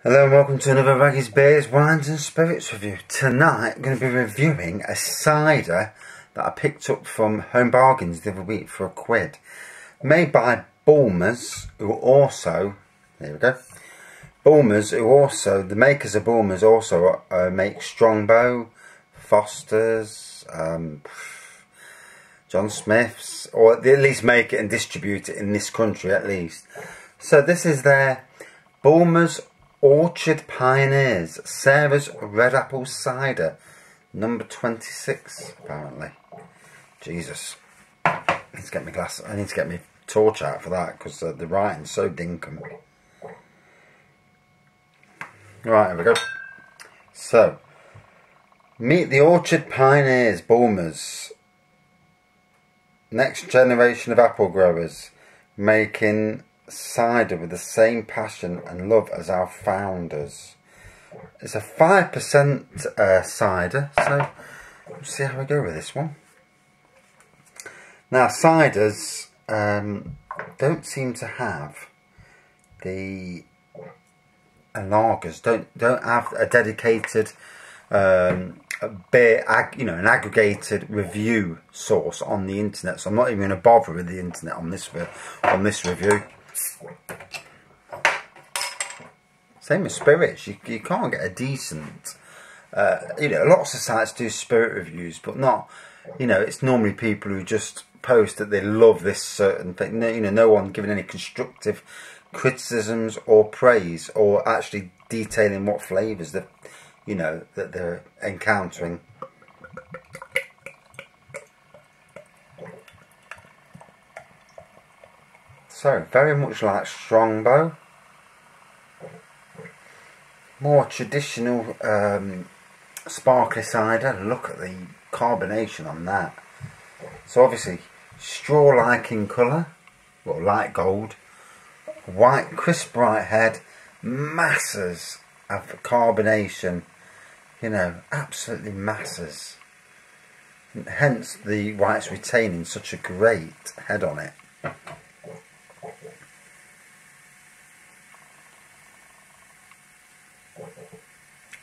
Hello and welcome to another Raggy's Beers, Wines and Spirits review. Tonight I'm going to be reviewing a cider that I picked up from Home Bargains the other week for £1. Made by Bulmers, who also, there we go, Bulmers, who also, the makers of Bulmers also make Strongbow, Foster's, John Smith's, or they at least make it and distribute it in this country at least. So this is their Bulmers Orchard Pioneers Sarah's Red Apple Cider, number 26 apparently. Jesus, I need to get my glass. I need to get my torch out for that because the writing's so dinkum. Right, here we go. So, meet the Orchard Pioneers, Bulmers, next generation of apple growers, making cider with the same passion and love as our founders. It's a 5% cider, so let's see how we go with this one. Now ciders don't seem to have the lagers don't have a dedicated beer, an aggregated review source on the internet, so I'm not even going to bother with the internet on this review. Same with spirits, you can't get a decent, lots of sites do spirit reviews, but not, it's normally people who just post that they love this certain thing. No one giving any constructive criticisms or praise, or actually detailing what flavours that, that they're encountering. So, very much like Strongbow. More traditional sparkly cider. Look at the carbonation on that. So obviously, straw-like in colour, well, light gold. White, crisp, bright head. Masses of carbonation. Absolutely masses. Hence why it's retaining such a great head on it.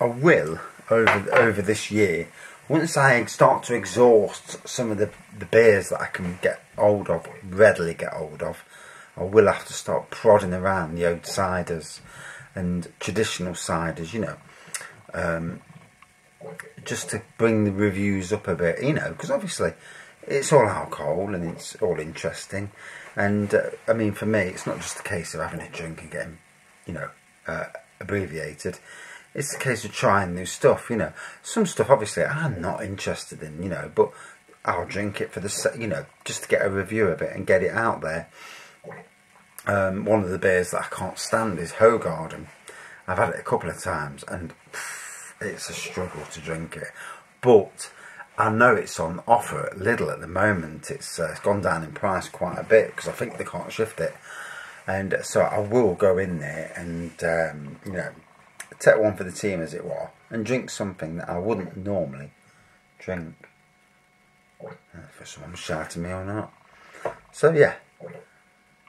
I will, over this year, once I start to exhaust some of the beers that I can readily get hold of, I will have to start prodding around the old ciders and traditional ciders, just to bring the reviews up a bit, because obviously it's all alcohol and it's all interesting. And I mean, for me, it's not just a case of having a drink and getting, abbreviated. It's a case of trying new stuff, Some stuff, obviously, I'm not interested in, but I'll drink it for the, just to get a review of it and get it out there. One of the beers that I can't stand is Hogarden. I've had it a couple of times and it's a struggle to drink it. But I know it's on offer at Lidl at the moment. It's gone down in price quite a bit because I think they can't shift it. And so I will go in there and, take one for the team, as it were, and drink something that I wouldn't normally drink. If someone's shouting me or not. So yeah,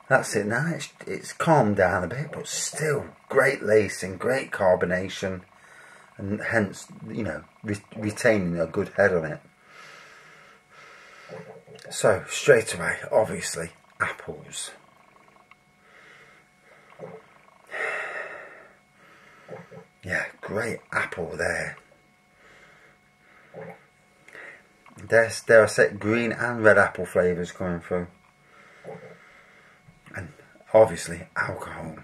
that's it now. It's calmed down a bit, but still great lacing, great carbonation, and hence, retaining a good head on it. So straight away, obviously, apples. Yeah, great apple there. Dare I say, green and red apple flavours coming through. And obviously alcohol.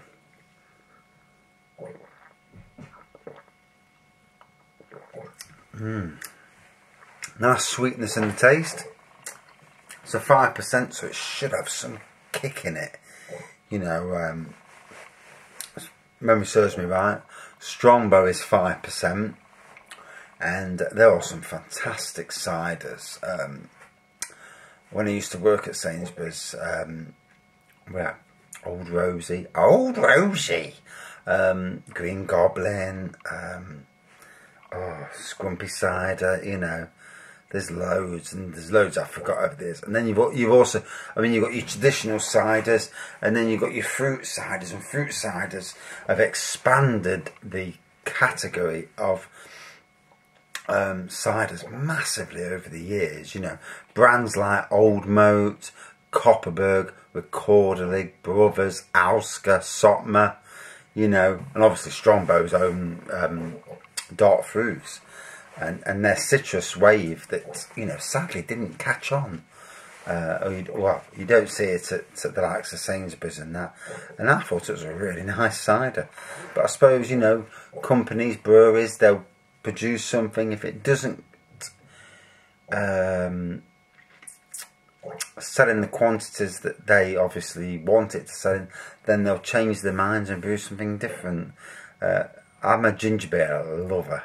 Nice sweetness in the taste. It's a 5%, so it should have some kick in it. Memory serves me right. Strongbow is 5%, and there are some fantastic ciders. When I used to work at Sainsbury's, Old Rosie, Green Goblin, Scrumpy Cider, There's loads, and there's loads I forgot over this. And then you've also, I mean, you've got your traditional ciders, and then you've got your fruit ciders, and fruit ciders have expanded the category of ciders massively over the years. You know, brands like Old Moat, Copperberg, Recorderly, Brothers, Alska, Sotma, you know, and obviously Strongbow's own dark fruits. And their citrus wave that, you know, sadly didn't catch on. Well, you don't see it at the likes of Sainsbury's and that. And I thought it was a really nice cider. But I suppose, you know, companies, breweries, they'll produce something. If it doesn't sell in the quantities that they obviously want it to sell in, then they'll change their minds and brew something different. I'm a ginger beer lover.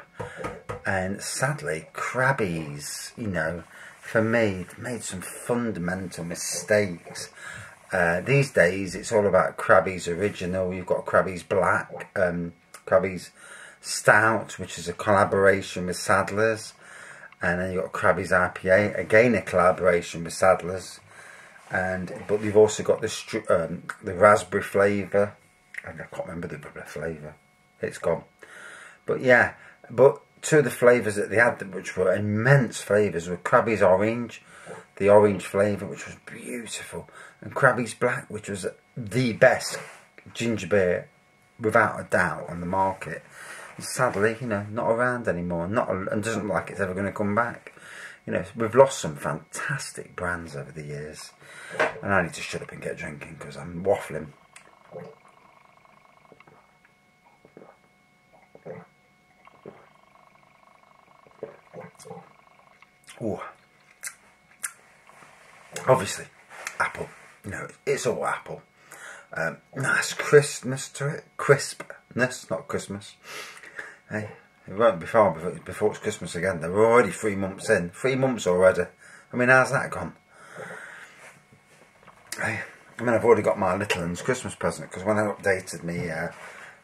And sadly, Krabby's, you know, for me, made some fundamental mistakes. These days, it's all about Krabby's Original. You've got Krabby's Black, Krabby's Stout, which is a collaboration with Sadler's. And then you've got Krabby's IPA, again a collaboration with Sadler's. But you've also got the raspberry flavour. I can't remember the other flavour. It's gone. But yeah, two of the flavours that they had, which were immense flavours, were Krabby's Orange, the orange flavour, which was beautiful, and Krabby's Black, which was the best ginger beer, without a doubt, on the market. And sadly, you know, not around anymore, and doesn't look like it's ever going to come back. You know, we've lost some fantastic brands over the years, and I need to shut up and get drinking because I'm waffling. Ooh. Obviously, apple. You know, it's all apple. Nice crispness to it. Crispness, not Christmas. Hey, it won't be far before it's Christmas again. They're already 3 months in. 3 months already. I mean, how's that gone? Hey, I mean, I've already got my little one's Christmas present because when I updated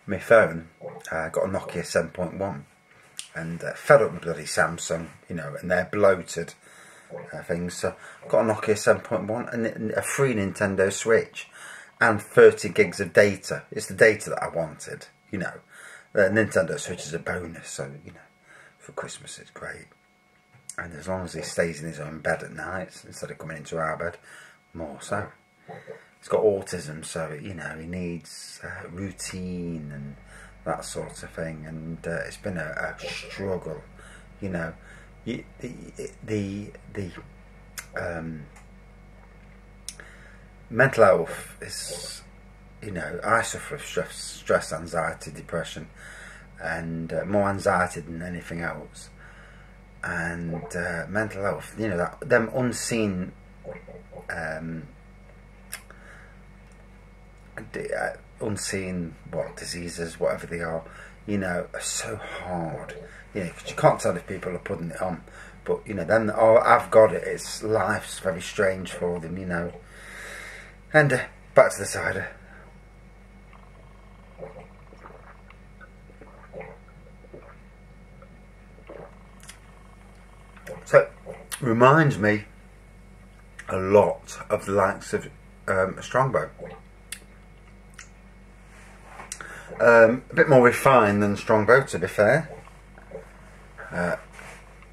my phone, I got a Nokia 7.1. And fed up with bloody Samsung, you know, and their bloated things. So got a Nokia 7.1 and a free Nintendo Switch and 30 gigs of data. It's the data that I wanted, you know. The Nintendo Switch is a bonus, so, you know, for Christmas it's great. And as long as he stays in his own bed at night instead of coming into our bed, more so. He's got autism, so, you know, he needs routine and that sort of thing, and it's been a struggle, you know. The mental health is, you know, I suffer of stress, anxiety, depression, and more anxiety than anything else. And mental health, you know, them unseen unseen diseases, whatever they are, you know, are so hard, you know, because you can't tell if people are putting it on, but, you know, then, oh, I've got it, it's, life's very strange for them, you know. And back to the cider. So, reminds me a lot of the likes of Strongbow. A bit more refined than Strongbow, to be fair.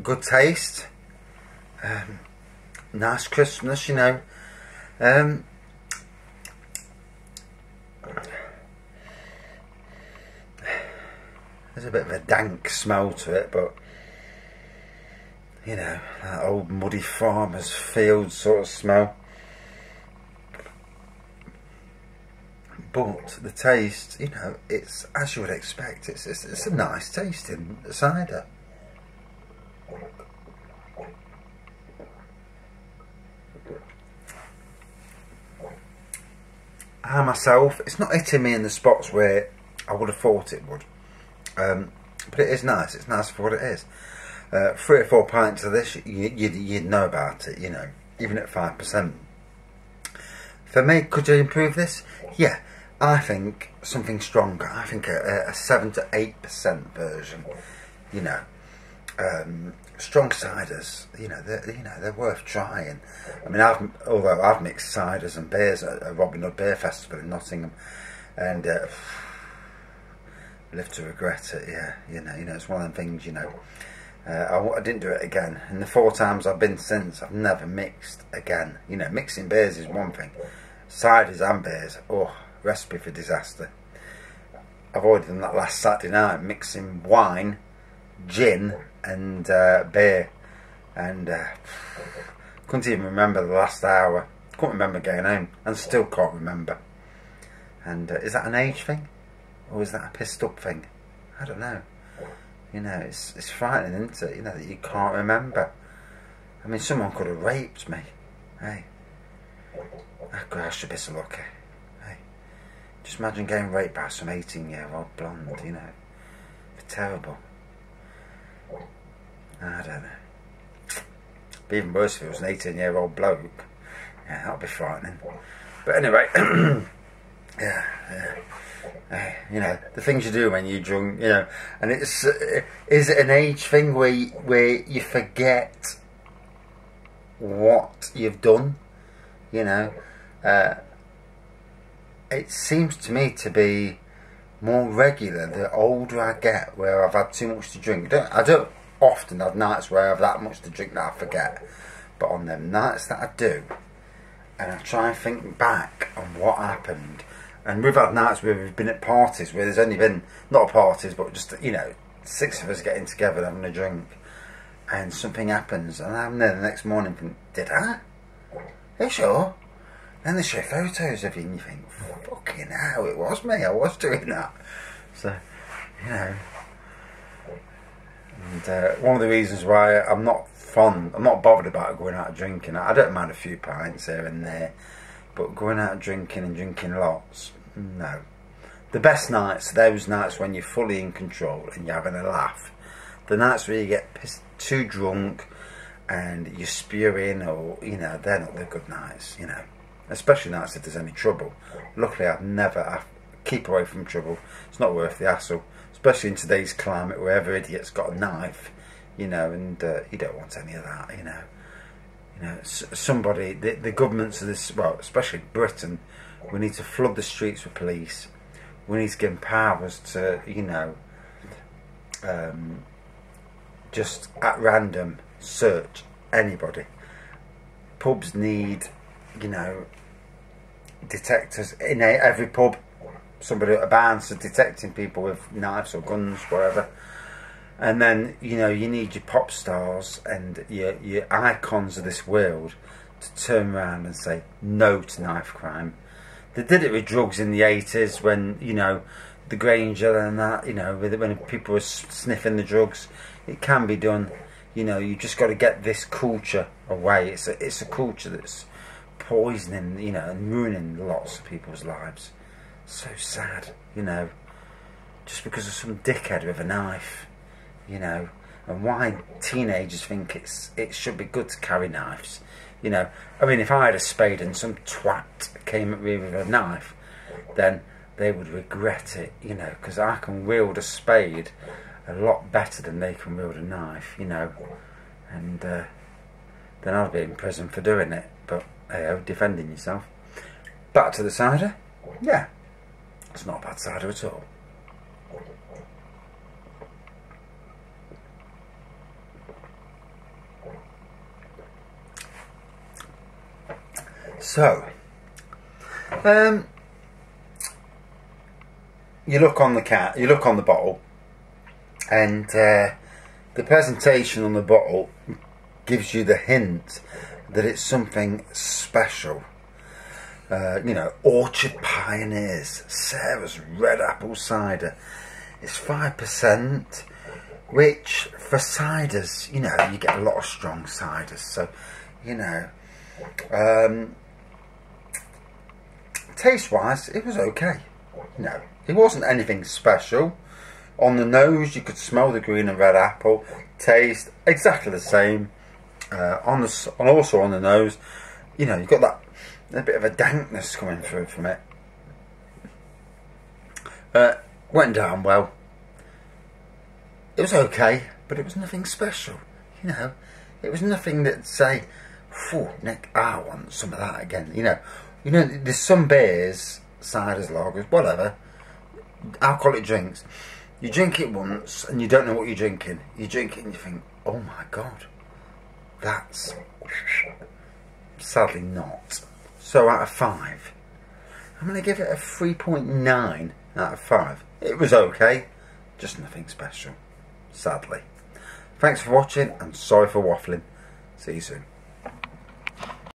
Good taste. Nice crispness, you know. There's a bit of a dank smell to it, but, you know, that old muddy farmer's field sort of smell. But the taste, you know, it's as you would expect. It's a nice tasting cider. I myself, it's not hitting me in the spots where I would have thought it would. But it is nice. It's nice for what it is. 3 or 4 pints of this, you'd know about it, you know, even at 5%. For me, could you improve this? Yeah. I think something stronger. I think a 7 to 8% version, you know, strong ciders, they're worth trying. I mean, although I've mixed ciders and beers at a Robin Hood Beer Festival in Nottingham, and live to regret it. Yeah, it's one of them things. I didn't do it again. And the 4 times I've been since, I've never mixed again. Mixing beers is one thing. Ciders and beers, recipe for disaster. I've already done that last Saturday night, mixing wine, gin and beer, and couldn't even remember the last hour. Couldn't remember getting home, and still can't remember. And is that an age thing, or is that a pissed up thing? I don't know. It's frightening, isn't it? That you can't remember. I mean, someone could have raped me. Hey, I should be so lucky. Hey, just imagine getting raped by some 18-year-old blonde. It's terrible. I don't know. It'd be even worse if it was an 18-year-old bloke. Yeah, that'd be frightening. But anyway, yeah. The things you do when you're drunk, and is it an age thing where you forget what you've done? It seems to me to be more regular the older I get, where I've had too much to drink. I don't often have nights where I have that much to drink that I forget, but on them nights that I do, and I try and think back on what happened. And we've had nights where we've been at parties where there's only been, not parties, but just, 6 of us getting together and having a drink, and something happens, and I'm there the next morning thinking, did I? Are you sure? Then they show photos of you and you think, fucking hell, it was me, I was doing that. So, and one of the reasons why I'm not bothered about going out drinking, I don't mind a few pints here and there, but going out drinking and drinking lots, no. The best nights are those nights when you're fully in control and you're having a laugh. The nights where you get too drunk and you're spewing, or, they're not the good nights, Especially nights if there's any trouble. Luckily, I keep away from trouble. It's not worth the hassle. Especially in today's climate where every idiot's got a knife, and you don't want any of that, somebody, the governments of this, well, especially Britain, we need to flood the streets with police. We need to give them powers to, just at random search anybody. Pubs need, detectors in every pub. Somebody at a bouncer detecting people with knives or guns, whatever. And then, you need your pop stars and your icons of this world to turn around and say no to knife crime. They did it with drugs in the 80s when, the Granger and that, when people were sniffing the drugs. It can be done. You just got to get this culture away. It's a culture that's poisoning, and ruining lots of people's lives. So sad, just because of some dickhead with a knife. And why teenagers think it should be good to carry knives. I mean, if I had a spade and some twat came at me with a knife, then they would regret it, because I can wield a spade a lot better than they can wield a knife, and then I'd be in prison for doing it. But hey, defending yourself. Back to the cider. Yeah, it's not a bad cider at all. So, you look on the bottle, and the presentation on the bottle gives you the hint that it's something special. Orchard Pioneers, Sarah's Red Apple Cider. It's 5%, which for ciders, you get a lot of strong ciders. So, taste-wise, it was okay. It wasn't anything special. On the nose, you could smell the green and red apple. Taste exactly the same. Also on the nose, you've got that a bit of a dankness coming through from it. Went down well. It was okay, but it was nothing special. You know, it was nothing that say, "Phew, Nick, I want some of that again." You know, there's some beers, ciders, lagers, whatever, alcoholic drinks. You drink it once and you don't know what you're drinking. You drink it and you think, "Oh my God, that's..." Sadly not. So out of 5, I'm going to give it a 3.9 out of 5. It was okay, just nothing special, sadly. Thanks for watching and sorry for waffling. See you soon.